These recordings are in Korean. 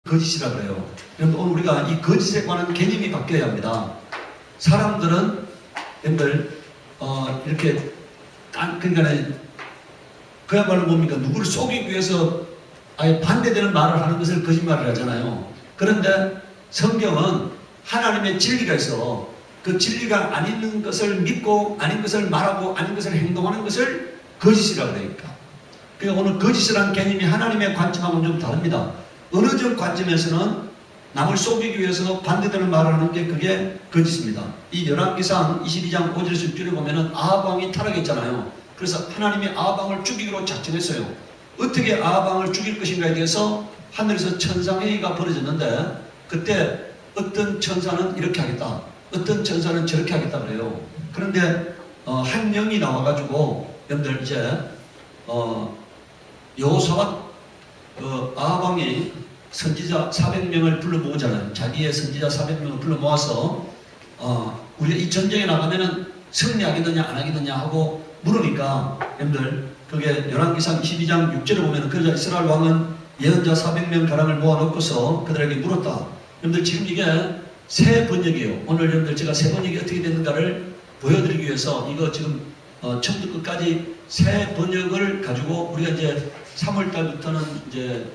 거짓이라 그래요. 여러분 오늘 우리가 이 거짓에 관한 개념이 바뀌어야 합니다. 사람들은 여러분들 이렇게 그러니까 그야말로 뭡니까? 누구를 속이기 위해서 아예 반대되는 말을 하는 것을 거짓말을 하잖아요. 그런데 성경은 하나님의 진리가 있어. 그 진리가 아닌 것을 믿고 아닌 것을 말하고 아닌 것을 행동하는 것을 거짓이라고 그러니까. 그러니까 오늘 거짓이라는 개념이 하나님의 관점하고는 좀 다릅니다. 어느 정 관점에서는 남을 속이기 위해서 반대되는 말을 하는 게 그게 거짓입니다. 이 열왕기상 22장 5절에서 6절에 보면은 아합 왕이 타락했잖아요. 그래서 하나님이 아합 왕을 죽이기로 작정했어요. 어떻게 아합 왕을 죽일 것인가에 대해서 하늘에서 천상회의가 벌어졌는데 그때 어떤 천사는 이렇게 하겠다, 어떤 천사는 저렇게 하겠다 그래요. 그런데 한 영이 나와가지고 여러분들 이제 여호사밧 아합 왕이 선지자 400명을 불러 모으잖아요. 자기의 선지자 400명을 불러 모아서 우리가 이 전쟁에 나가면은 승리하겠느냐 안 하겠느냐 하고 물으니까 여러분들 그게 열왕기상 22장 6절에 보면은 그러자 이스라엘 왕은 예언자 400명 가량을 모아놓고서 그들에게 물었다. 여러분들 지금 이게 새 번역이에요. 오늘 여러분들 제가 새 번역이 어떻게 됐는가를 보여드리기 위해서 이거 지금 처음부터 끝까지 새 번역을 가지고 우리가 이제 3월달부터는 이제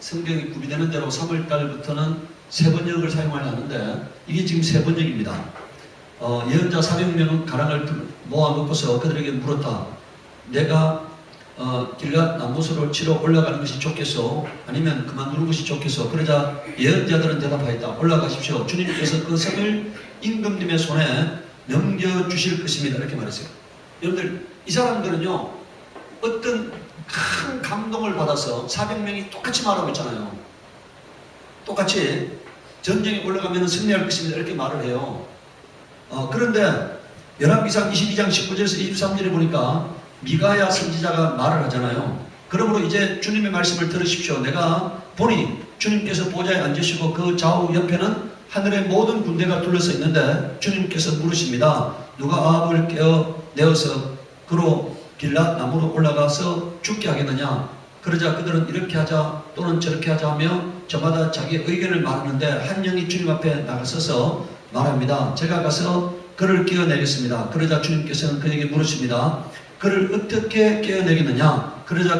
성경이 구비되는 대로 3월달부터는 새 번역을 사용하려 하는데 이게 지금 새 번역입니다. 예언자 400명 가량을 모아놓고서 그들에게 물었다. 내가 길앗 나무소를 치러 올라가는 것이 좋겠소? 아니면 그만두는 것이 좋겠소? 그러자 예언자들은 대답하였다. 올라가십시오. 주님께서 그 성을 임금님의 손에 넘겨주실 것입니다. 이렇게 말했어요. 여러분들 이 사람들은요 어떤 큰 감동을 받아서 400명이 똑같이 말하고 있잖아요. 똑같이 전쟁에 올라가면 승리할 것입니다. 이렇게 말을 해요. 그런데 열왕기상 22장 19절에서 23절에 보니까 미가야 선지자가 말을 하잖아요. 그러므로 이제 주님의 말씀을 들으십시오. 내가 보니 주님께서 보좌에 앉으시고 그 좌우 옆에는 하늘의 모든 군대가 둘러서 있는데 주님께서 물으십니다. 누가 아합을 깨어내어서 그로 길앗 나무로 올라가서 죽게 하겠느냐? 그러자 그들은 이렇게 하자 또는 저렇게 하자 하며 저마다 자기의 의견을 말하는데 한 영이 주님 앞에 나가서서 말합니다. 제가 가서 그를 깨어내겠습니다. 그러자 주님께서는 그에게 물으십니다. 그를 어떻게 깨어내겠느냐? 그러자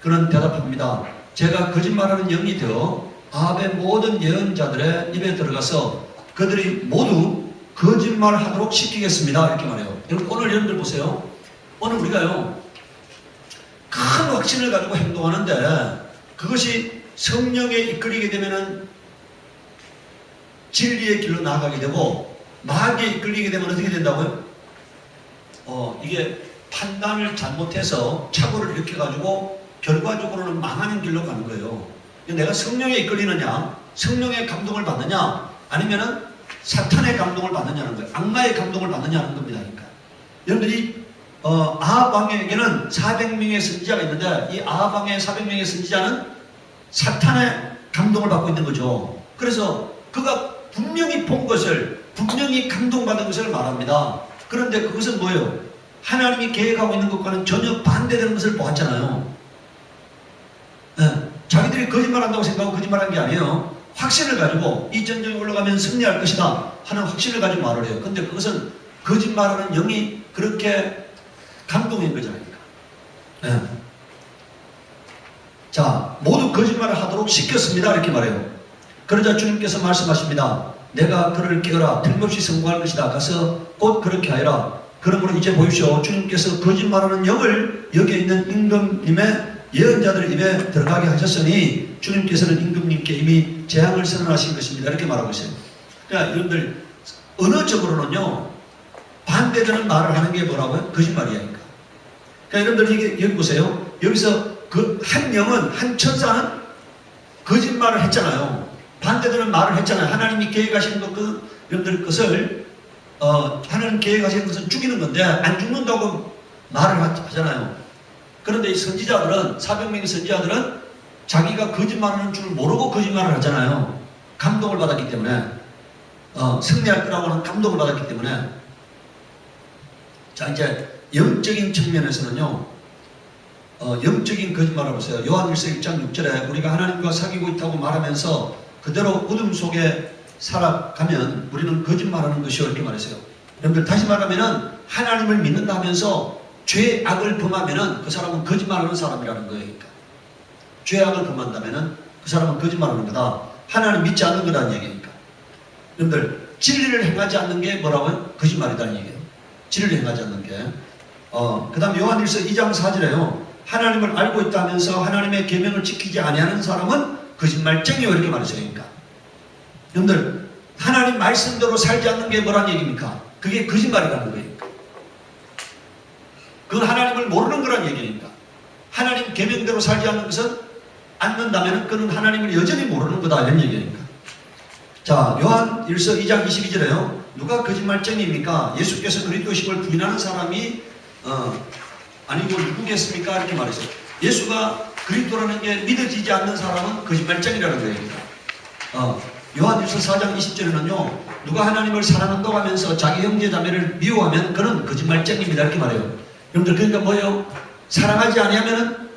그는 대답합니다. 제가 거짓말하는 영이 되어 아합의 모든 예언자들의 입에 들어가서 그들이 모두 거짓말하도록 시키겠습니다. 이렇게 말해요. 여러분 오늘 여러분들 보세요. 오늘 우리가요 큰 확신을 가지고 행동하는데 그것이 성령에 이끌리게 되면은 진리의 길로 나아가게 되고 마귀에 이끌리게 되면 어떻게 된다고요? 이게 판단을 잘못해서 착오를 일으켜가지고 결과적으로는 망하는 길로 가는 거예요. 내가 성령에 이끌리느냐, 성령의 감동을 받느냐, 아니면은 사탄의 감동을 받느냐는 거예요. 악마의 감동을 받느냐는 겁니다. 그러니까 여러분들이 아합 왕에게는 400명의 선지자가 있는데 이 아합 왕의 400명의 선지자는 사탄의 감동을 받고 있는 거죠. 그래서 그가 분명히 본 것을, 분명히 감동받은 것을 말합니다. 그런데 그것은 뭐예요? 하나님이 계획하고 있는 것과는 전혀 반대되는 것을 보았잖아요. 네. 자기들이 거짓말한다고 생각하고 거짓말한 게 아니에요. 확신을 가지고 이 전쟁에 올라가면 승리할 것이다 하는 확신을 가지고 말을 해요. 근데 그것은 거짓말하는 영이 그렇게 감동인 거잖아요. 네. 자, 모두 거짓말을 하도록 시켰습니다. 이렇게 말해요. 그러자 주님께서 말씀하십니다. 내가 그를 깨어라. 틀림없이 성공할 것이다. 가서 곧 그렇게 하여라. 그러므로 이제 보십시오. 주님께서 거짓말하는 영을 여기에 있는 임금님의 예언자들 입에 들어가게 하셨으니 주님께서는 임금님께 이미 재앙을 선언하신 것입니다. 이렇게 말하고 있어요. 그러니까 여러분들 언어적으로는요 반대되는 말을 하는 게 뭐라고요? 거짓말이야. 그러니까 여러분들 여기 보세요. 여기서 그 한 영은, 한 천사는 거짓말을 했잖아요. 반대되는 말을 했잖아요. 하나님이 계획하신 여러분들 것을 하나님 계획하신 것은 죽이는 건데 안 죽는다고 말을 하잖아요. 그런데 이 선지자들은 400명의 선지자들은 자기가 거짓말하는 줄 모르고 거짓말을 하잖아요. 감동을 받았기 때문에 승리할 거라고 하는 감동을 받았기 때문에. 자, 이제 영적인 측면에서는요 영적인 거짓말을 보세요. 요한일서 1장 6절에 우리가 하나님과 사귀고 있다고 말하면서 그대로 어둠 속에 살아가면 우리는 거짓말하는 것이요 이렇게 말했어요. 여러분들 다시 말하면은 하나님을 믿는다 하면서 죄악을 범하면은 그 사람은 거짓말하는 사람이라는 거예요. 그러니까 죄악을 범한다면은 그 사람은 거짓말하는 거다. 하나님 믿지 않는 거라는 얘기니까. 여러분들 진리를 행하지 않는 게 뭐라고요? 거짓말이라는 얘기예요. 진리를 행하지 않는 게. 그 다음 요한일서 2장 4절에요. 하나님을 알고 있다면서 하나님의 계명을 지키지 아니하는 사람은 거짓말쟁이요 이렇게 말했어요. 그러니까 여러분들 하나님 말씀대로 살지 않는 게 뭐란 얘기입니까? 그게 거짓말이라는 거예요. 그건 하나님을 모르는 거란 얘기니까. 하나님 계명대로 살지 않는 것은 않는다면 그는 하나님을 여전히 모르는 거다 이런 얘기니까. 자, 요한일서 2장 22절에요. 누가 거짓말쟁이입니까? 예수께서 그리스도심을 부인하는 사람이 아니고 누구겠습니까? 이렇게 말했어요. 예수가 그리스도라는 게 믿어지지 않는 사람은 거짓말쟁이라는 거예요. 요한일서 4장 20절에는요. 누가 하나님을 사랑한다고 하면서 자기 형제 자매를 미워하면 그는 거짓말쟁이입니다. 이렇게 말해요. 여러분들 그러니까 뭐예요? 사랑하지 아니하면은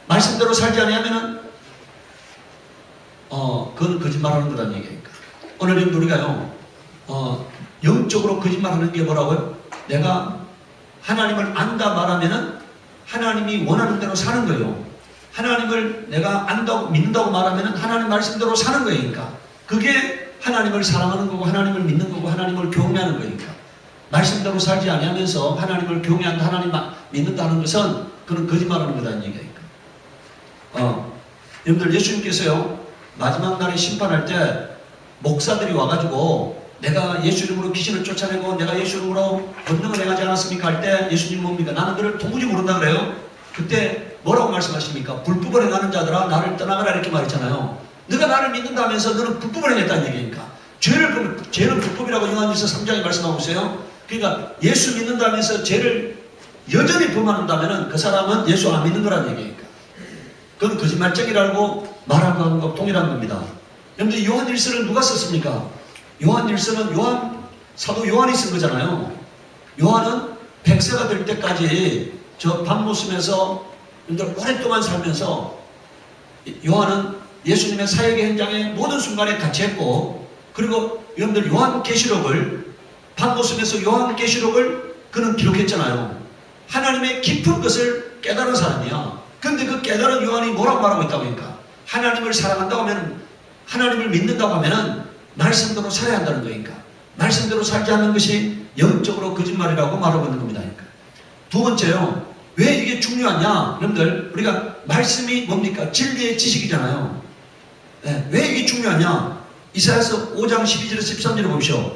말씀대로 살지 아니하면은 그건 거짓말하는 거라는 얘기니까. 오늘 여러분 우리가요 영적으로 거짓말하는 게 뭐라고요? 내가 하나님을 안다 말하면은 하나님이 원하는 대로 사는 거예요. 하나님을 내가 안다고 믿는다고 말하면은 하나님 말씀대로 사는 거니까. 그게 하나님을 사랑하는 거고 하나님을 믿는 거고 하나님을 경외하는 거니까. 말씀대로 살지 아니하면서 하나님을 경외한다, 하나님 믿는다는 것은 그런 거짓말하는 거다는 얘기니까. 여러분들 예수님께서요 마지막 날에 심판할 때 목사들이 와가지고 내가 예수 이름으로 귀신을 쫓아내고 내가 예수 이름으로 권능을 행하지 않았습니까? 할 때 예수님 뭡니까? 나는 너를 도무지 모른다 그래요. 그때 뭐라고 말씀하십니까? 불법을 행하는 자들아 나를 떠나가라 이렇게 말했잖아요. 너가 나를 믿는다면서 너는 불법을 행했다는 얘기니까. 죄는 불법이라고 요한일서 3장에 말씀하고 있어요. 그러니까 예수 믿는다면서 죄를 여전히 범한다면 그 사람은 예수 안 믿는 거라는 얘기니까. 그건 거짓말쟁이라고 말하는 것 동일한 겁니다. 그런데 요한일서를 누가 썼습니까? 요한일서는 사도 요한이 쓴 거잖아요. 요한은 100세가 될 때까지 저 밤모습에서 오랫동안 살면서 요한은 예수님의 사역의 현장에 모든 순간에 같이 했고, 그리고 여러분들 요한계시록을 밤모습에서 요한계시록을 그는 기록했잖아요. 하나님의 깊은 것을 깨달은 사람이야. 근데 그 깨달은 요한이 뭐라고 말하고 있다고 하니까 하나님을 사랑한다고 하면 하나님을 믿는다고 하면은 말씀대로 살아야 한다는 거니까. 말씀대로 살지 않는 것이 영적으로 거짓말이라고 말하고 있는 겁니다. 그러니까. 두 번째요. 왜 이게 중요하냐? 여러분들 우리가 말씀이 뭡니까? 진리의 지식이잖아요. 네, 왜 이게 중요하냐? 이사야서 5장 12절에서 13절을 보십시오.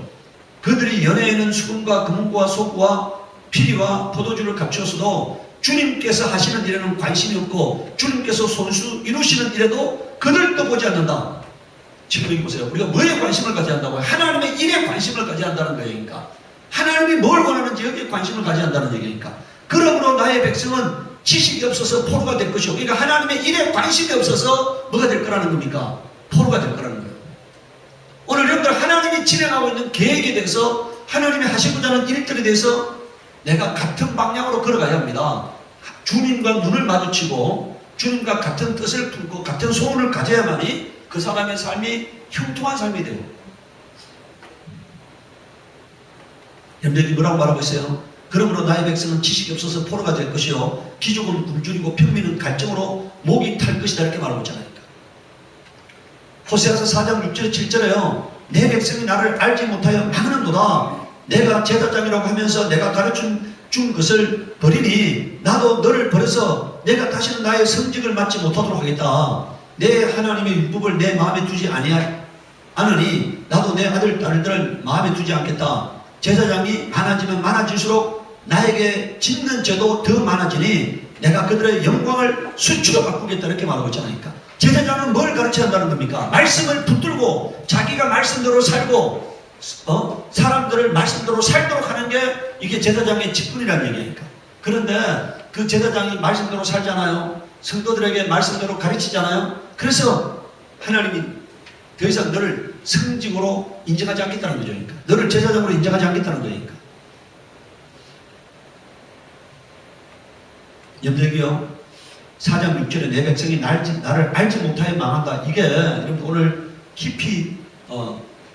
그들이 연애에는 수금과 금과 소구와 피리와 포도주를 갖추었어도 주님께서 하시는 일에는 관심이 없고 주님께서 손수 이루시는 일에도 그들 떠보지 않는다. 지금 여기 보세요. 우리가 뭐에 관심을 가져야 한다고요? 하나님의 일에 관심을 가져야 한다는 거니까. 하나님이 뭘 원하는지 여기에 관심을 가져야 한다는 얘기니까. 그러므로 나의 백성은 지식이 없어서 포로가 될 것이고, 그러니까 하나님의 일에 관심이 없어서 뭐가 될 거라는 겁니까? 포로가 될 거라는 거예요. 오늘 여러분들 하나님이 진행하고 있는 계획에 대해서 하나님이 하시고자 하는 일들에 대해서 내가 같은 방향으로 걸어가야 합니다. 주님과 눈을 마주치고 주님과 같은 뜻을 품고 같은 소원을 가져야만이 그 사람의 삶이 형통한 삶이 되고. 여러분들이 뭐라고 말하고 있어요? 그러므로 나의 백성은 지식이 없어서 포로가 될 것이요 귀족은 굶주리고 평민은 갈증으로 목이 탈 것이다 이렇게 말하고 있잖아요. 호세아서 4장 6절 7절에요. 내 백성이 나를 알지 못하여 망하는도다. 내가 제사장이라고 하면서 내가 가르친 것을 버리니 나도 너를 버려서 내가 다시는 나의 성직을 맡지 못하도록 하겠다. 내 하나님의 율법을 내 마음에 두지 않으니 나도 내 아들 딸들을 마음에 두지 않겠다. 제사장이 많아지면 많아질수록 나에게 짓는 죄도 더 많아지니 내가 그들의 영광을 수치로 바꾸겠다 이렇게 말하고 있잖아요. 제사장은 뭘 가르쳐야 한다는 겁니까? 말씀을 붙들고 자기가 말씀대로 살고 사람들을 말씀대로 살도록 하는 게 이게 제사장의 직분이라는 얘기니까. 그런데 그 제사장이 말씀대로 살잖아요. 성도들에게 말씀대로 가르치잖아요. 그래서 하나님이 더 이상 너를 성직으로 인정하지 않겠다는 거죠. 그러니까. 너를 제사장으로 인정하지 않겠다는 거니까. 염려기요 4장 6절에 내 백성이 나를 알지 못하여 망한다. 이게 여러분 오늘 깊이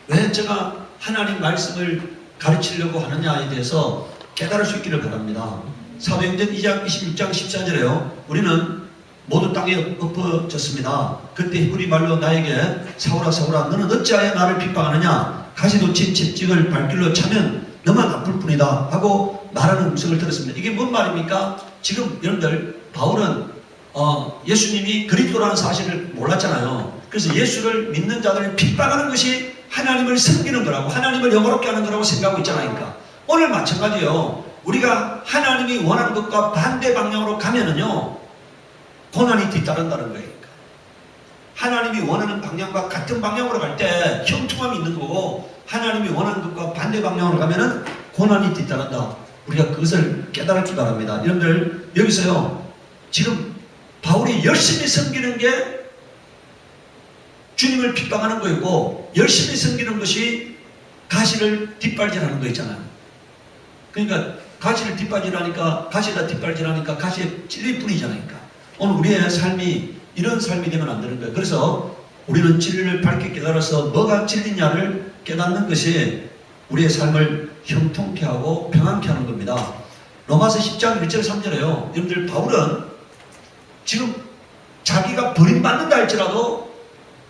왜 제가 하나님 말씀을 가르치려고 하느냐에 대해서 깨달을 수 있기를 바랍니다. 사도행전 2장 26장 14절에요. 우리는 모두 땅에 엎어졌습니다. 그때 히브리 말로 나에게 사울아 사울아 너는 어찌하여 나를 핍박하느냐 가시돋친 채찍을 발길로 차면 너만 아플 뿐이다 하고 말하는 음성을 들었습니다. 이게 뭔 말입니까? 지금 여러분들 바울은 예수님이 그리스도라는 사실을 몰랐잖아요. 그래서 예수를 믿는 자들을 핍박하는 것이 하나님을 섬기는 거라고 하나님을 영화롭게 하는 거라고 생각하고 있잖아요. 그러니까 오늘 마찬가지예요. 우리가 하나님이 원하는 것과 반대 방향으로 가면은요 고난이 뒤따른다는 거예요. 하나님이 원하는 방향과 같은 방향으로 갈 때 형통함이 있는 거고 하나님이 원하는 것과 반대 방향으로 가면은 고난이 뒤따른다. 우리가 그것을 깨달았기 바랍니다. 여러분들 여기서요 지금 바울이 열심히 섬기는 게 주님을 핍박하는 거였고 열심히 섬기는 것이 가시를 뒷발질하는 거 있잖아요. 그러니까 가시를 뒷발질하니까 가시에다 뒷발질하니까 가시에 찔릴 뿐이잖아요. 그러니까 오늘 우리의 삶이 이런 삶이 되면 안 되는 거예요. 그래서 우리는 진리를 밝게 깨달아서 뭐가 진리냐를 깨닫는 것이 우리의 삶을 형통케 하고 평안케 하는 겁니다. 로마서 10장 1절 3절에요. 여러분들 바울은 지금 자기가 버림받는다 할지라도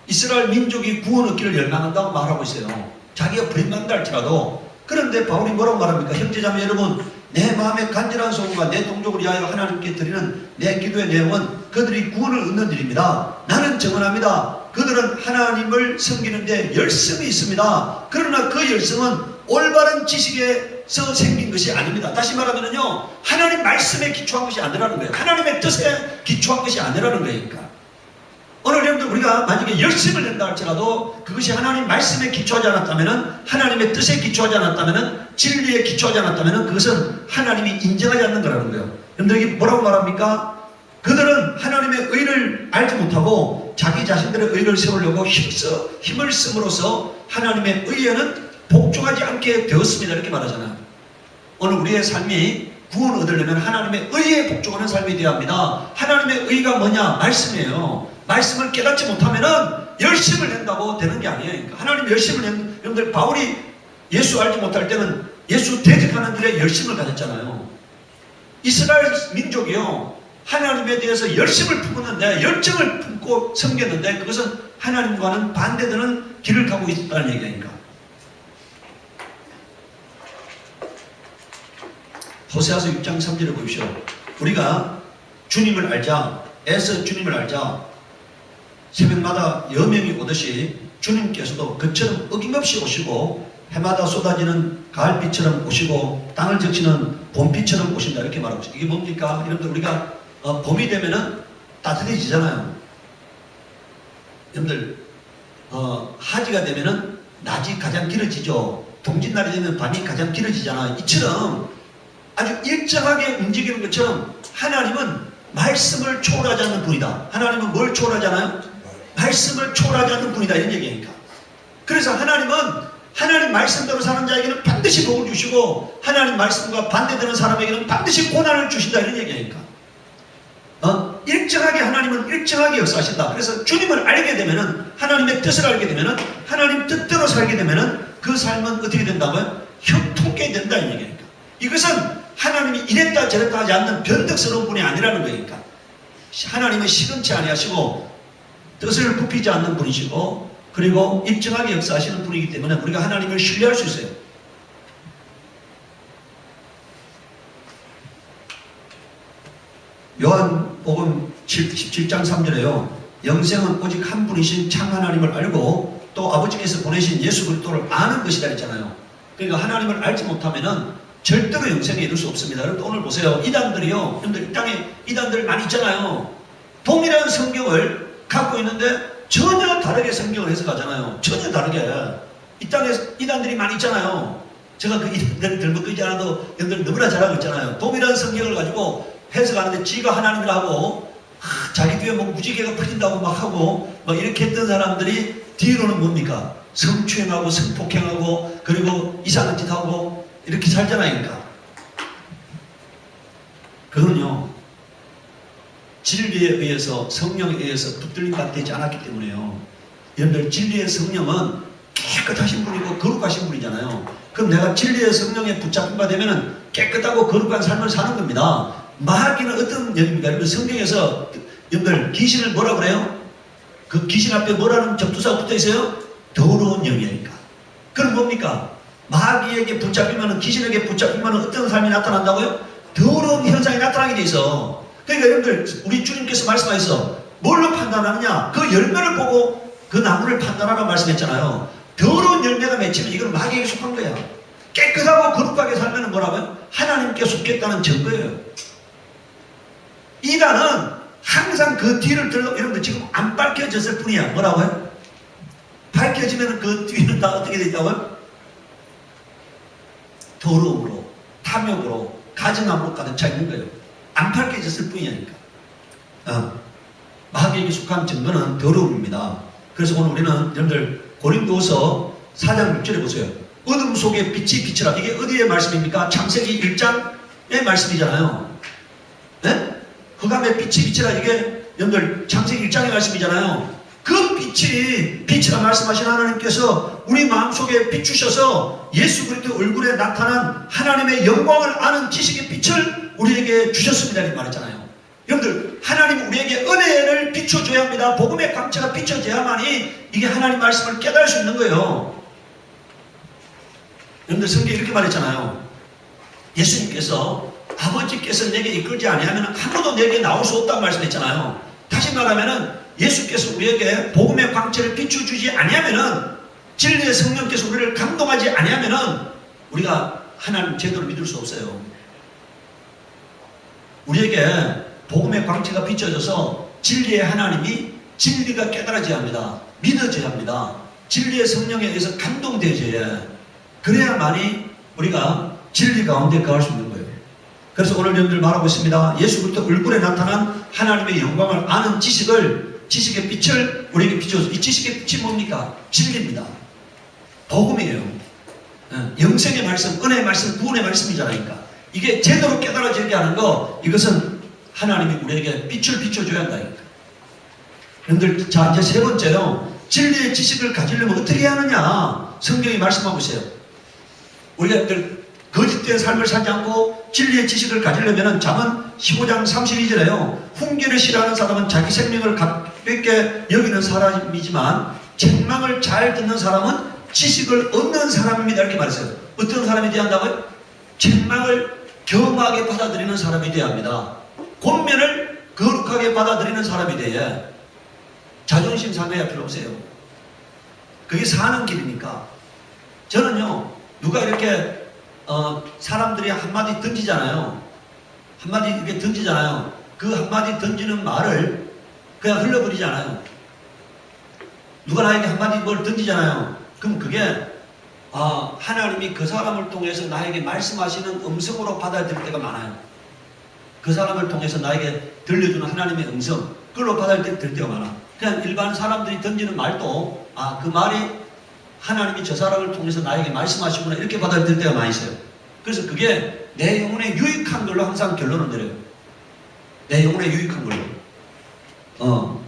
이스라엘 민족이 구원 얻기를 열망한다고 말하고 있어요. 자기가 버림받는다 할지라도. 그런데 바울이 뭐라고 말합니까? 형제자매 여러분, 내 마음의 간절한 소원과 내 동족을 위하여 하나님께 드리는 내 기도의 내용은 그들이 구원을 얻는 일입니다. 나는 정언합니다. 그들은 하나님을 섬기는데 열심이 있습니다. 그러나 그 열심은 올바른 지식에서 생긴 것이 아닙니다. 다시 말하면요, 하나님 말씀에 기초한 것이 아니라는 거예요. 하나님의 뜻에 기초한 것이 아니라는 거니까. 오늘 여러분들 우리가 만약에 열심을 낸다 할지라도 그것이 하나님 말씀에 기초하지 않았다면 하나님의 뜻에 기초하지 않았다면 진리에 기초하지 않았다면 그것은 하나님이 인정하지 않는 거라는 거예요. 여러분들 여기 뭐라고 말합니까? 그들은 하나님의 의를 알지 못하고 자기 자신들의 의를 세우려고 힘을 씀으로써 하나님의 의에는 복종하지 않게 되었습니다. 이렇게 말하잖아요. 오늘 우리의 삶이 구원을 얻으려면 하나님의 의에 복종하는 삶이 되어야 합니다. 하나님의 의가 뭐냐? 말씀이에요. 말씀을 깨닫지 못하면은 열심을 낸다고 되는 게 아니에요. 그러니까 하나님 열심을 낸, 여러분들 바울이 예수 알지 못할 때는 예수 대적하는 일에 열심을 가졌잖아요. 이스라엘 민족이요, 하나님에 대해서 열심을 품었는데, 열정을 품고 섬겼는데 그것은 하나님과는 반대되는 길을 가고 있다는 얘기니까. 호세아서 6장 3절에 보십시오. 우리가 주님을 알자, 애써 주님을 알자. 새벽마다 여명이 오듯이 주님께서도 그처럼 어김없이 오시고 해마다 쏟아지는 가을비처럼 오시고 땅을 적시는 봄비처럼 오신다. 이렇게 말하고 있어요. 이게 뭡니까? 여러분들 우리가 봄이 되면은 따뜻해지잖아요. 여러분들 하지가 되면은 낮이 가장 길어지죠. 동짓날이 되면 밤이 가장 길어지잖아요. 이처럼 아주 일정하게 움직이는 것처럼 하나님은 말씀을 초월하지 않는 분이다. 하나님은 뭘 초월하지 않아요? 말씀을 초월하지 않는 분이다. 이런 얘기니까. 그래서 하나님은 하나님 말씀대로 사는 자에게는 반드시 복을 주시고 하나님 말씀과 반대되는 사람에게는 반드시 고난을 주신다. 이런 얘기니까. 일정하게 하나님은 일정하게 역사하신다. 그래서 주님을 알게 되면은 하나님의 뜻을 알게 되면은 하나님 뜻대로 살게 되면은 그 삶은 어떻게 된다고요? 형통케 된다. 이런 얘기니까. 이것은 하나님이 이랬다 저랬다 하지 않는 변덕스러운 분이 아니라는 거니까. 하나님은 시금치 아니하시고 뜻을 굽히지 않는 분이시고 그리고 일정하게 역사하시는 분이기 때문에 우리가 하나님을 신뢰할 수 있어요. 요한복음 17장 3절에요. 영생은 오직 한 분이신 참 하나님을 알고 또 아버지께서 보내신 예수 그리스도를 아는 것이다 했잖아요. 그러니까 하나님을 알지 못하면은 절대로 영생에 이룰 수 없습니다. 여러분 오늘 보세요. 이단들이요. 여러분들 이 땅에 이단들 많이 있잖아요. 동일한 성경을 갖고 있는데 전혀 다르게 성경을 해석하잖아요. 전혀 다르게. 이 땅에 이단들이 많이 있잖아요. 제가 그 이단들 들고 끄지 않아도 여러분들 너무나 잘하고 있잖아요. 동일한 성경을 가지고 해석하는데 지가 하나님을 하고 자기 뒤에 뭐 무지개가 퍼진다고 막 하고 막 이렇게 했던 사람들이 뒤로는 뭡니까? 성추행하고 성폭행하고 그리고 이상한 짓 하고 이렇게 살잖아요. 그러니까 그건요 진리에 의해서 성령에 의해서 붙들림 받지 않았기 때문에요. 여러분들 진리의 성령은 깨끗하신 분이고 거룩하신 분이잖아요. 그럼 내가 진리의 성령에 붙잡힌 바 되면 깨끗하고 거룩한 삶을 사는 겁니다. 마귀는 어떤 영입니까? 여러분 성경에서 여러분들 귀신을 뭐라 그래요? 그 귀신 앞에 뭐라는 접두사가 붙어 있어요? 더러운 영이니까. 그럼 뭡니까? 마귀에게 붙잡히면 귀신에게 붙잡히면 어떤 삶이 나타난다고요? 더러운 현상이 나타나게 돼 있어. 그러니까 여러분들 우리 주님께서 말씀하셔서 뭘로 판단하느냐? 그 열매를 보고 그 나무를 판단하라고 말씀했잖아요. 더러운 열매가 맺히면 이건 마귀에게 속한 거야. 깨끗하고 거룩하게 살면 뭐라고요? 하나님께 속겠다는 증거예요. 이단은 항상 그 뒤를 들러, 여러분들 지금 안 밝혀졌을 뿐이야. 뭐라고요? 밝혀지면 그 뒤는 다 어떻게 돼 있다고요? 더러움으로, 탐욕으로, 가증함으로 가득 차 있는 거예요. 안 밝혀졌을 뿐이니까. 마귀에게 속한 증거는 더러움입니다. 그래서 오늘 우리는 여러분들 고린도서 4장 6절에 보세요. 어둠 속에 빛이 비치라. 이게 어디의 말씀입니까? 창세기 1장의 말씀이잖아요. 네? 흑암에 빛이 비치라. 이게 여러분들 창세기 1장의 말씀이잖아요. 그 빛이 빛이라 말씀하신 하나님께서 우리 마음속에 비추셔서 예수 그리스도 얼굴에 나타난 하나님의 영광을 아는 지식의 빛을 우리에게 주셨습니다. 이렇게 말했잖아요. 여러분들 하나님 우리에게 은혜를 비춰줘야 합니다. 복음의 광채가 비춰져야만이 이게 하나님 말씀을 깨달을 수 있는 거예요. 여러분들 성경에 이렇게 말했잖아요. 예수님께서 아버지께서 내게 이끌지 아니하면 아무도 내게 나올 수 없다고 말씀했잖아요. 다시 말하면은 예수께서 우리에게 복음의 광채를 비춰주지 아니하면은 진리의 성령께서 우리를 감동하지 아니하면은 우리가 하나님 제대로 믿을 수 없어요. 우리에게 복음의 광채가 비춰져서 진리의 하나님이 진리가 깨달아져야 합니다. 믿어져야 합니다. 진리의 성령에 의해서 감동되어져야 해요. 그래야만이 우리가 진리 가운데 거할 수 있는 거예요. 그래서 오늘 여러분들 말하고 있습니다. 예수 그리스도 얼굴에 나타난 하나님의 영광을 아는 지식의 빛을 우리에게 비춰서 이 지식의 빛이 뭡니까? 진리입니다. 복음이에요. 영생의 말씀, 은혜의 말씀, 구원의 말씀이잖아요. 이게 제대로 깨달아지게 하는 거, 이것은 하나님이 우리에게 빛을 비춰줘야 한다니까. 여러분들, 자, 이제 세 번째요. 진리의 지식을 가지려면 어떻게 해야 하느냐? 성경이 말씀하고 있어요. 우리가 거짓된 삶을 살지 않고 진리의 지식을 가지려면 잠언 15장 32절에요. 훈계를 싫어하는 사람은 자기 생명을 가볍게 여기는 사람이지만 책망을 잘 듣는 사람은 지식을 얻는 사람입니다. 이렇게 말했어요. 어떤 사람이 되어야 한다고요? 책망을 겸하게 받아들이는 사람이 되어야 합니다. 권면을 거룩하게 받아들이는 사람이 되어야 자존심 상해야 필요 없어요. 그게 사는 길이니까. 저는요, 누가 이렇게 사람들이 한마디 던지잖아요. 한마디 이렇게 던지잖아요. 그 한마디 던지는 말을 그냥 흘려버리잖아요. 누가 나에게 한마디 뭘 던지잖아요. 그럼 그게 하나님이 그 사람을 통해서 나에게 말씀하시는 음성으로 받아들일 때가 많아요. 그 사람을 통해서 나에게 들려주는 하나님의 음성, 그걸로 받아들일 때가 많아. 그냥 일반 사람들이 던지는 말도 그 말이 하나님이 저 사람을 통해서 나에게 말씀하시구나 이렇게 받아들일 때가 많이 있어요. 그래서 그게 내 영혼에 유익한 걸로 항상 결론을 내려요. 내 영혼에 유익한 걸로.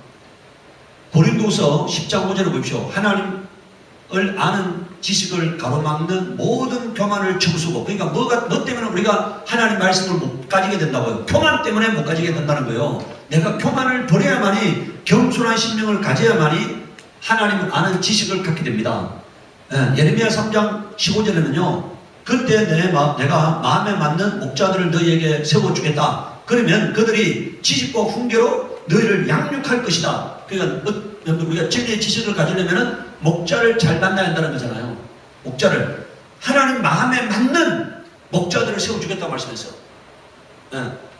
고린도서 10장 5절을 보십시오. 하나님을 아는 지식을 가로막는 모든 교만을 청수고, 그러니까 뭐 때문에 우리가 하나님 말씀을 못 가지게 된다고요? 교만 때문에 못 가지게 된다는 거예요. 내가 교만을 버려야만이, 겸손한 심령을 가져야만이 하나님을 아는 지식을 갖게 됩니다. 예레미야 3장 15절에는요. 그때 내가 마음에 맞는 목자들을 너희에게 세워주겠다. 그러면 그들이 지식과 훈계로 너희를 양육할 것이다. 그러니까 우리가 진리의 지식을 가지려면 목자를 잘 만나야 한다는 거잖아요. 목자를. 하나님 마음에 맞는 목자들을 세워주겠다고 말씀했어요.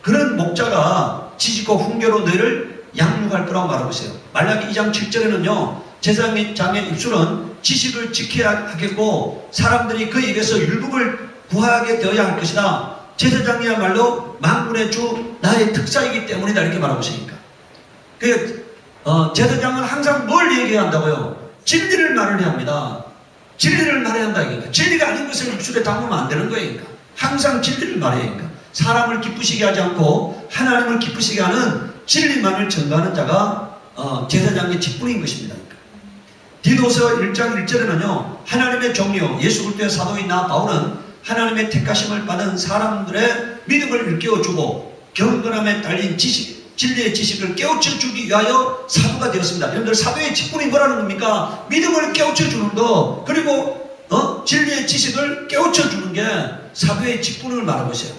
그런 목자가 지식과 훈계로 너희를 양육할 거라고 말하고 있어요. 말라기 2장 7절에는요. 제사장의 입술은 지식을 지켜야 하겠고 사람들이 그 입에서 율법을 구하게 되어야 할 것이다. 제사장이야말로 만군의 주 나의 특사이기 때문이다. 이렇게 말하고 있으니까. 제사장은 항상 뭘 얘기해야 한다고요? 진리를 말을 해야 합니다. 진리를 말해야 한다. 그러니까. 진리가 아닌 것을 입술에 담으면 안 되는 거예요. 그러니까. 항상 진리를 말해야 하니까. 사람을 기쁘시게 하지 않고 하나님을 기쁘시게 하는 진리만을 전가하는 자가 제사장의 직분인 것입니다. 디도서 1장 1절에는요, 하나님의 종이요 예수 그리스도의 사도인 나 바울은 하나님의 택하심을 받은 사람들의 믿음을 일깨워주고 경건함에 딸린 지식, 진리의 지식을 깨우쳐주기 위하여 사도가 되었습니다. 여러분들 사도의 직분이 뭐라는 겁니까? 믿음을 깨우쳐주는 거, 그리고 진리의 지식을 깨우쳐주는 게 사도의 직분을 말하고 있어요.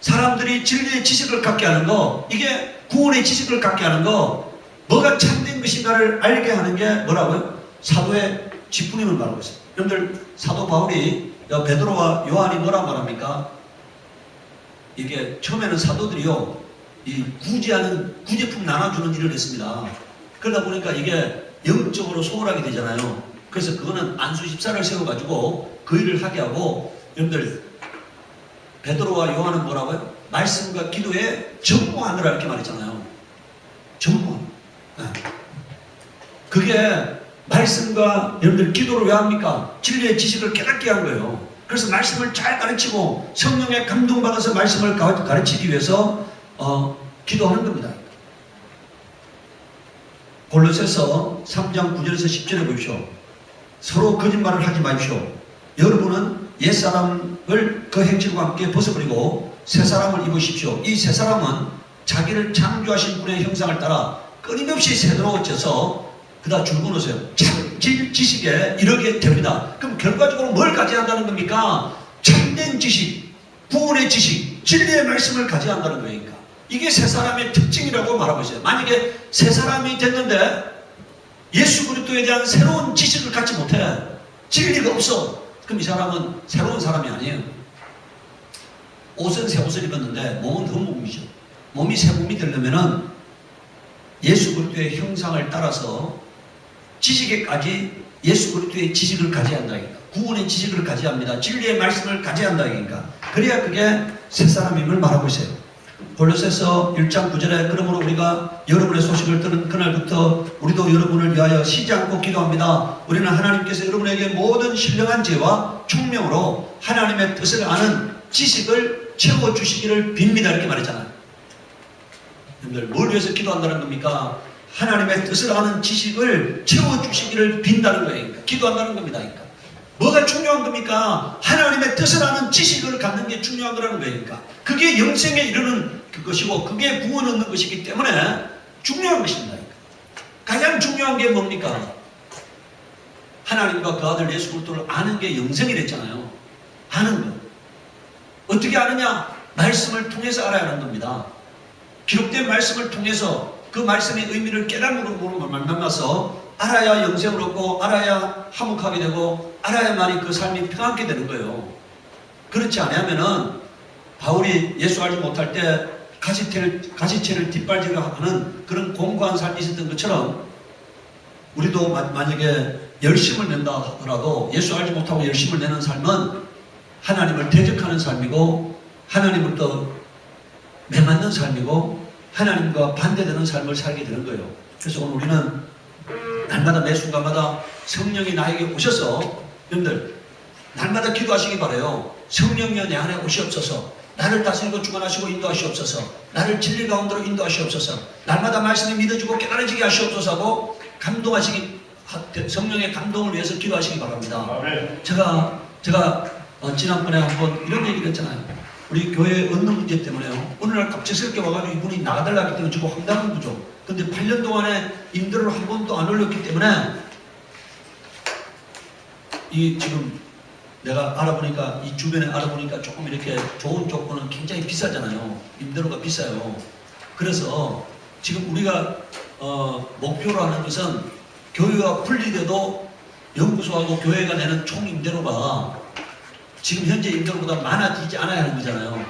사람들이 진리의 지식을 갖게 하는 거, 이게 구원의 지식을 갖게 하는 거, 뭐가 참된 것인가를 알게 하는 게 뭐라고요? 사도의 직분임을 말하고 있어요. 여러분들 사도 바울이 베드로와 요한이 뭐라 말합니까? 이게 처음에는 사도들이요, 이 구제품 나눠주는 일을 했습니다. 그러다 보니까 이게 영적으로 소홀하게 되잖아요. 그래서 그거는 안수 집사를 세워가지고 그 일을 하게 하고, 여러분들 베드로와 요한은 뭐라고요? 말씀과 기도에 전무하느라 이렇게 말했잖아요. 전무. 그게 말씀과 여러분들 기도를 왜 합니까? 진리의 지식을 깨닫게 한 거예요. 그래서 말씀을 잘 가르치고 성령의 감동받아서 말씀을 가르치기 위해서 기도하는 겁니다. 골로새서 3장 9절에서 10절에 보십시오. 서로 거짓말을 하지 마십시오. 여러분은 옛사람을 그 행실과 함께 벗어버리고 새사람을 입으십시오. 이 새사람은 자기를 창조하신 분의 형상을 따라 끊임없이 새로워져서 그다 줄거놓으세요. 참진 지식에 이르게 됩니다. 그럼 결과적으로 뭘 가져야 한다는 겁니까? 참된 지식, 구원의 지식, 진리의 말씀을 가져야 한다는 거니까. 이게 새 사람의 특징이라고 말하고 있어요. 만약에 새 사람이 됐는데 예수 그리스도에 대한 새로운 지식을 갖지 못해, 진리가 없어, 그럼 이 사람은 새로운 사람이 아니에요. 옷은 새 옷을 입었는데 몸은 흠몸이죠. 몸이 새 몸이 되려면은 예수 그리스도의 형상을 따라서 지식에까지 예수 그리스도의 지식을 가져야 한다니까. 구원의 지식을 가져야 합니다. 진리의 말씀을 가져야 한다니까. 그래야 그게 새 사람임을 말하고 있어요. 골로새서 1장 9절에 그러므로 우리가 여러분의 소식을 들은 그날부터 우리도 여러분을 위하여 쉬지 않고 기도합니다. 우리는 하나님께서 여러분에게 모든 신령한 지혜와 총명으로 하나님의 뜻을 아는 지식을 채워주시기를 빕니다. 이렇게 말했잖아요. 여러분들 뭘 위해서 기도한다는 겁니까? 하나님의 뜻을 아는 지식을 채워주시기를 빈다는 거예요. 기도한다는 겁니다. 그러니까. 뭐가 중요한 겁니까? 하나님의 뜻을 아는 지식을 갖는 게 중요한 거라는 거니까. 그게 영생에 이르는 그것이고 그게 구원 얻는 것이기 때문에 중요한 것입니다. 가장 중요한 게 뭡니까? 하나님과 그 아들 예수 그리스도를 아는 게 영생이랬잖아요. 아는 것. 어떻게 아느냐? 말씀을 통해서 알아야 하는 겁니다. 기록된 말씀을 통해서 그 말씀의 의미를 깨달음으로 만나서 알아야 영생을 얻고 알아야 화목하게 되고 알아야만이 그 삶이 평안하게 되는 거예요. 그렇지 않으면은 바울이 예수 알지 못할 때 가시채를 뒷발질을 하는 그런 공고한 삶이 있었던 것처럼 우리도 만약에 열심을 낸다 하더라도 예수 알지 못하고 열심을 내는 삶은 하나님을 대적하는 삶이고 하나님을 또 매맞는 삶이고 하나님과 반대되는 삶을 살게 되는 거예요. 그래서 오늘 우리는 날마다 매 순간마다 성령이 나에게 오셔서 여러분들 날마다 기도하시기 바라요. 성령이여 내 안에 오시옵소서. 나를 다스리고 주관하시고 인도하시옵소서. 나를 진리 가운데로 인도하시옵소서. 날마다 말씀이 믿어지고 깨달아지게 하시옵소서 하고 감동하시기 성령의 감동을 위해서 기도하시기 바랍니다. 제가 지난번에 한번 이런 얘기를 했잖아요. 우리 교회 얻는 문제 때문에요. 어느 날 갑작스럽게 와가지고 이분이 나가달라기 때문에 지금 황당한 거죠. 근데 8년 동안에 임대료를 한 번도 안 올렸기 때문에 이 지금 내가 알아보니까 이 주변에 알아보니까 조금 이렇게 좋은 조건은 굉장히 비싸잖아요. 임대료가 비싸요. 그래서 지금 우리가 목표로 하는 것은 교회가 분리돼도 연구소하고 교회가 내는 총 임대료가 지금 현재 임대료보다 많아지지 않아야 하는 거잖아요.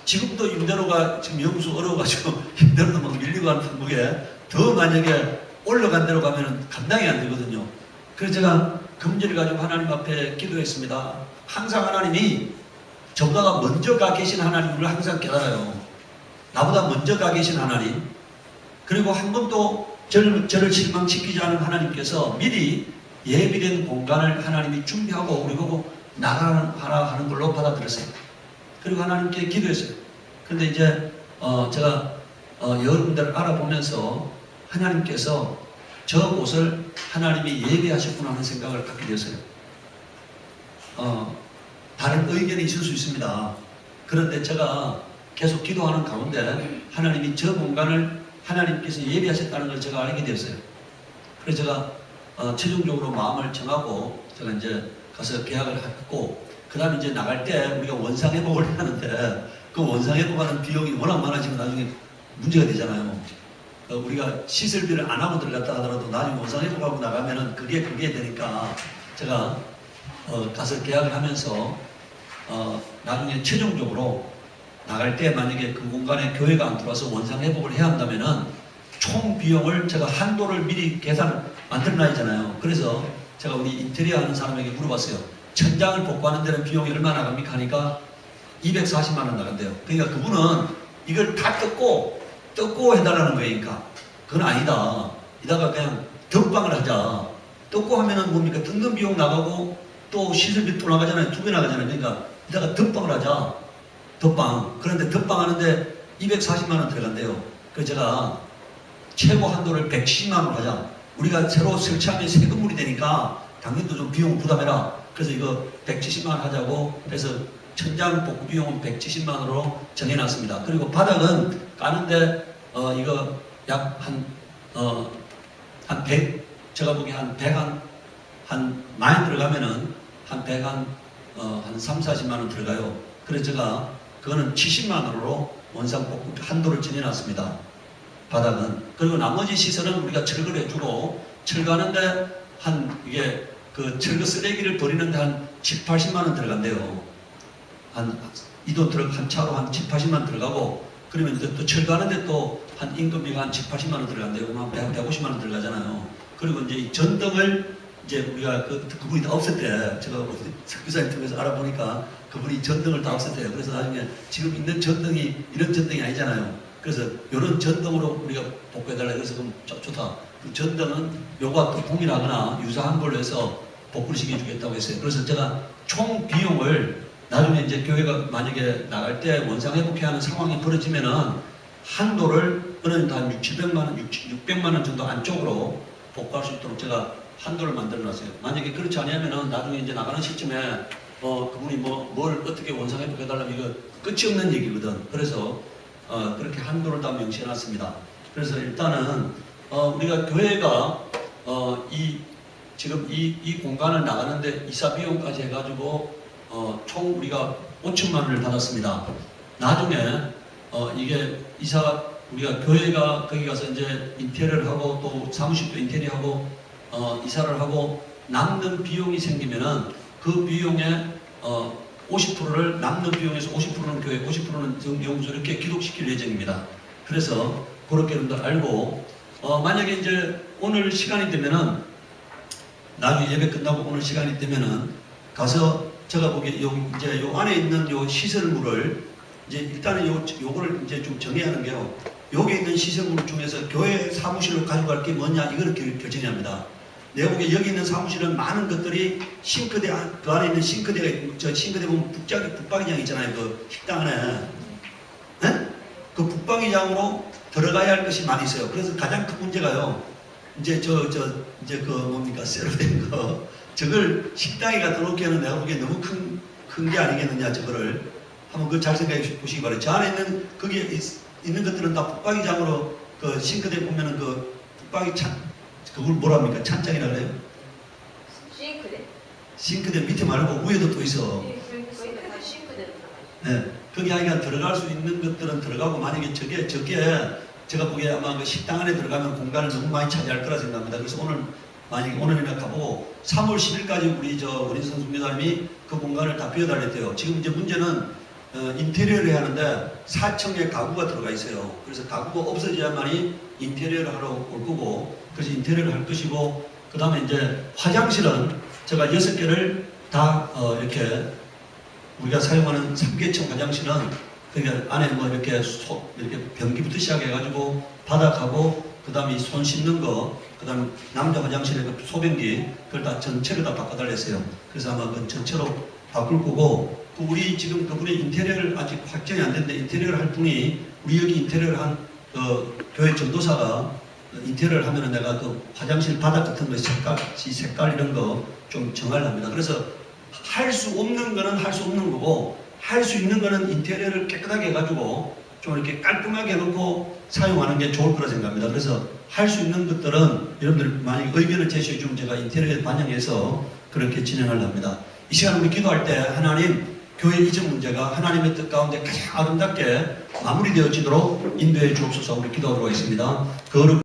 지금도 임대료가 지금 연구소 어려워가지고 임대료도 막 밀리고 하는 한국에 더 만약에 올라간 대로 가면 감당이 안 되거든요. 그래서 제가 금절을 가지고 하나님 앞에 기도했습니다. 항상 하나님이 저보다 먼저 가 계신 하나님을 항상 깨달아요. 나보다 먼저 가 계신 하나님. 그리고 한 번도 저를 실망시키지 않은 하나님께서 미리 예비된 공간을 하나님이 준비하고 우리 보고 나가라 하는 걸로 받아들였어요. 그리고 하나님께 기도했어요. 근데 이제 제가 여러분들을 알아보면서 하나님께서 저곳을 하나님이 예비하셨구나 하는 생각을 갖게 되었어요. 다른 의견이 있을 수 있습니다. 그런데 제가 계속 기도하는 가운데 하나님이 저 공간을 하나님께서 예비하셨다는 걸 제가 알게 되었어요. 그래서 제가 최종적으로 마음을 정하고 제가 이제 가서 계약을 했고, 그 다음에 이제 나갈 때 우리가 원상회복을 하는데 그 원상회복하는 비용이 워낙 많아지면 나중에 문제가 되잖아요. 우리가 시설비를 안 하고 들어갔다 하더라도 나중에 원상회복하고 나가면은 그게 되니까 제가 가서 계약을 하면서 나중에 최종적으로 나갈 때 만약에 그 공간에 교회가 안 들어와서 원상회복을 해야 한다면은 총 비용을 제가 한도를 미리 계산 만들어놔야잖아요. 그래서 제가 우리 인테리어 하는 사람에게 물어봤어요. 천장을 복구하는 데는 비용이 얼마나 나갑니까? 하니까 240만 원 나간대요. 그러니까 그분은 이걸 다 뜯고 해달라는 거예요. 그러니까 그건 아니다. 이따가 그냥 덧방을 하자. 뜯고 하면은 뭡니까? 뜯는 비용 나가고 또 시설비 또 나가잖아요. 2배 나가잖아요. 그러니까 이따가 덧방을 하자. 덧방. 그런데 덧방 하는데 240만 원 들어간대요. 그래서 제가 최고 한도를 170만 원 하자. 우리가 새로 설치하면 새 건물이 되니까 당연히 좀 비용 부담해라. 그래서 이거 170만 원 하자고 해서 천장 복구 비용은 170만 원으로 정해놨습니다. 그리고 바닥은 까는데 이거 약 한 100, 제가 보기에 한 100, 한 많이 들어가면은 한 100, 한 3, 40만 원 들어가요. 그래서 제가 그거는 70만 원으로 원상 복구 한도를 정해놨습니다. 바닥은. 그리고 나머지 시설은 우리가 철거를 해주고, 철거하는데 이게 그 철거 쓰레기를 버리는데 한 7, 80만 원 들어간대요. 이 돈 한 차로 한 7, 80만 원 들어가고, 그러면 또 철거하는데 또 한 인건비가 한 7, 80만 원 들어간대요. 그럼 한 150만 원 들어가잖아요. 그리고 이제 이 전등을 이제 우리가 그분이 다 없앴대. 제가 석기사님 통해서 알아보니까 그분이 전등을 다 없앴대요. 그래서 나중에 지금 있는 전등이 이런 전등이 아니잖아요. 그래서 이런 전등으로 우리가 복구해달라. 그래서 그럼 좋다. 그 전등은 요거와 또 동일하거나 유사한 걸로 해서 복구를 시켜주겠다고 했어요. 그래서 제가 총 비용을 나중에 이제 교회가 만약에 나갈 때 원상회복해야 하는 상황이 벌어지면은 한도를 어느 정도 한 600만 원, 600만 원 정도 안쪽으로 복구할 수 있도록 제가 한도를 만들어 놨어요. 만약에 그렇지 않으면은 나중에 이제 나가는 시점에 그분이 뭘 어떻게 원상회복해달라면 이거 끝이 없는 얘기거든. 그래서 그렇게 한도를 다 명시해 놨습니다. 그래서 일단은 우리가 교회가 지금 이 공간을 나가는데 이사 비용까지 해가지고 총 우리가 5천만 원을 받았습니다. 나중에 이게 우리가 교회가 거기 가서 이제 인테리어를 하고 또 사무실도 인테리어하고 이사를 하고 남는 비용이 생기면은 그 비용의 50%를 남는 비용에서 50%는 교회, 50%는 영수 이렇게 기록시킬 예정입니다. 그래서 그렇게 여러분들 알고 만약에 이제 오늘 시간이 되면은 나중에 예배 끝나고 오늘 시간이 되면은 가서 제가 보기에 이제 요 안에 있는 요 시설물을 이제 일단은 요거를 이제 좀 정해야 하는 게요. 여기 있는 시설물 중에서 교회 사무실로 가져갈 게 뭐냐 이거를 결정해야 합니다. 내가 보기에 여기 있는 사무실은 많은 것들이 싱크대 그 안에 있는 싱크대가 저 싱크대 보면 붙박이장 있잖아요. 그 식당 안에 그 붙박이장으로 들어가야 할 것이 많이 있어요. 그래서 가장 큰 문제가요. 이제 이제 그 뭡니까 쇠로 된 거 저걸 식당에 갖다 놓기에는 내가 보기에 너무 큰 게 아니겠느냐. 저거를 한번 그 잘 생각해 보시기 바랍니다. 저 안에 있는 거기에 있는 것들은 다 붙박이장으로 그 싱크대 보면은 그 붙박이 그걸 뭐랍니까? 찬장이라 그래요? 싱크대 밑에 말고 위에도 또 있어. 네, 거기 하여간 들어갈 수 있는 것들은 들어가고 만약에 저게 제가 보기에 아마 그 식당 안에 들어가면 공간을 너무 많이 차지할 거라 생각합니다. 그래서 만약에 오늘이나 가보고 3월 10일까지 우리 선수님이 그 공간을 다 비워달랬대요. 지금 이제 문제는 인테리어를 해야 하는데 4층에 가구가 들어가 있어요. 그래서 가구가 없어져야만이 인테리어를 하러 올 거고, 그래서 인테리어를 할 것이고, 그 다음에 이제 화장실은 제가 6개를 다 이렇게 우리가 사용하는 3개층 화장실은 그러니까 안에 이렇게 변기부터 시작해가지고 바닥하고 그 다음에 손 씻는 거, 그 다음에 남자 화장실에 그 소변기 그걸 다 전체를 다 바꿔달랬어요. 그래서 아마 그 전체로 바꿀 거고, 우리 지금 그분의 인테리어를 아직 확정이 안 됐는데 인테리어를 할 분이 우리 여기 인테리어를 한 교회 전도사가 인테리어를 하면은 내가 그 화장실 바닥 같은 거 색깔 이런 거 좀 정하려 합니다. 그래서 할 수 없는 거는 할 수 없는 거고 할 수 있는 거는 인테리어를 깨끗하게 해가지고 좀 이렇게 깔끔하게 해놓고 사용하는 게 좋을 거라 생각합니다. 그래서 할 수 있는 것들은 여러분들 만약 의견을 제시해 주면 제가 인테리어에 반영해서 그렇게 진행하려 합니다. 이 시간 우리 기도할 때 하나님 교회 이전 문제가 하나님의 뜻 가운데 가장 아름답게 마무리되어지도록 인도해 주옵소서. 우리 기도하도록 하겠습니다.